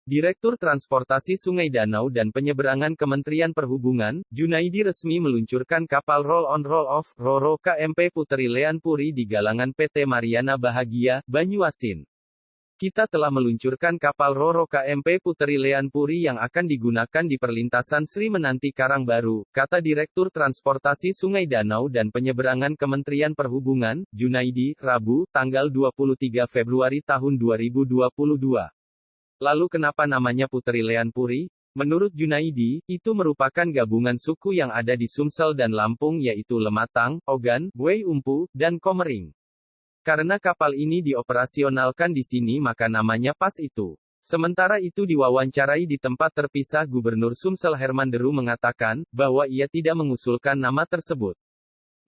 Direktur Transportasi Sungai Danau dan Penyeberangan Kementerian Perhubungan, Junaidi resmi meluncurkan kapal roll-on roll-off, RoRo KMP Puteri Lean Puri di galangan PT Mariana Bahagia, Banyuasin. Kita telah meluncurkan kapal RoRo KMP Puteri Lean Puri yang akan digunakan di perlintasan Sri Menanti Karangbaru, kata Direktur Transportasi Sungai Danau dan Penyeberangan Kementerian Perhubungan, Junaidi, Rabu, tanggal 23 Februari tahun 2022. Lalu kenapa namanya Puteri Lean Puri? Menurut Junaidi, itu merupakan gabungan suku yang ada di Sumsel dan Lampung yaitu Lematang, Ogan, Buai Umpu, dan Komering. Karena kapal ini dioperasionalkan di sini maka namanya pas itu. Sementara itu diwawancarai di tempat terpisah Gubernur Sumsel Herman Deru mengatakan, bahwa ia tidak mengusulkan nama tersebut.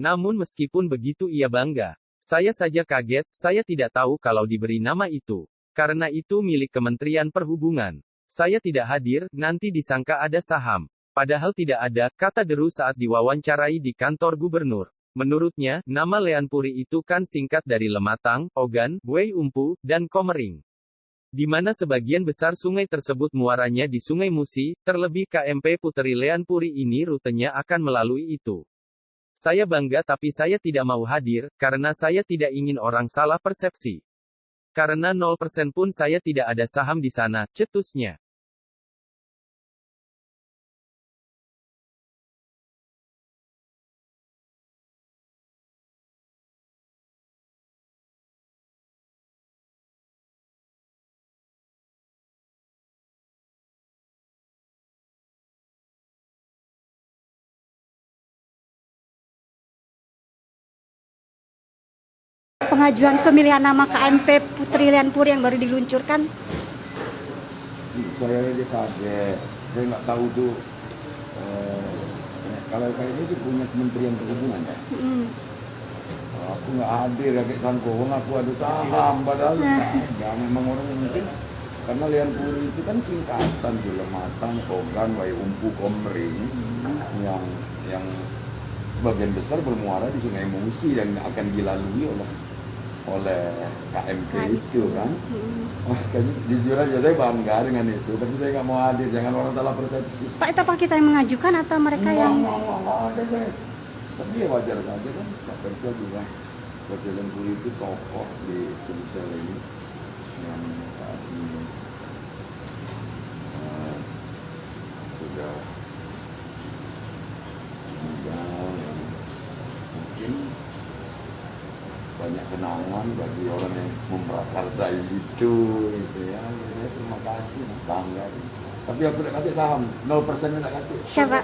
Namun meskipun begitu ia bangga. Saya saja kaget, saya tidak tahu kalau diberi nama itu. Karena itu milik Kementerian Perhubungan. Saya tidak hadir, nanti disangka ada saham. Padahal tidak ada, kata Deru saat diwawancarai di kantor gubernur. Menurutnya, nama Lean Puri itu kan singkat dari Lematang, Ogan, Buai Umpu, dan Komering. Di mana sebagian besar sungai tersebut muaranya di Sungai Musi, terlebih KMP Puteri Lean Puri ini rutenya akan melalui itu. Saya bangga tapi saya tidak mau hadir, karena saya tidak ingin orang salah persepsi. Karena 0% pun saya tidak ada saham di sana, cetusnya. Pengajuan pemilihan nama KMP Puteri Lean Puri yang baru diluncurkan. Saya aja kaget, saya nggak tahu tuh kalau kayak ini sih punya Kementerian Perhubungan ya. Aku nggak hadir ya kayak Sangkowong, aku ada saham padahal ya memang orang mungkin karena Lean Puri itu kan singkatan tuh Lematang, Ogan, Buai Umpu, Komering yang sebagian besar bermuara di Sungai Musi dan akan dilalui oleh KMP itu kan. Jujur aja saya bangga dengan itu, tapi saya nggak mau hadir, jangan orang salah persepsi. Pak, itu apa kita yang mengajukan atau mereka yang? Nggak ada saya. Tapi ya wajar saja kan, Pak Kerja juga. Puteri Lean Puri itu tokoh di Sumsel ini yang saat ini sudah meninggal, mungkin banyak kenangan bagi orang yang memprakarsa itu gitu ya. Saya terima kasih, bangga. Tapi aku tidak kasih saham, 0% tidak kasih. Siapa?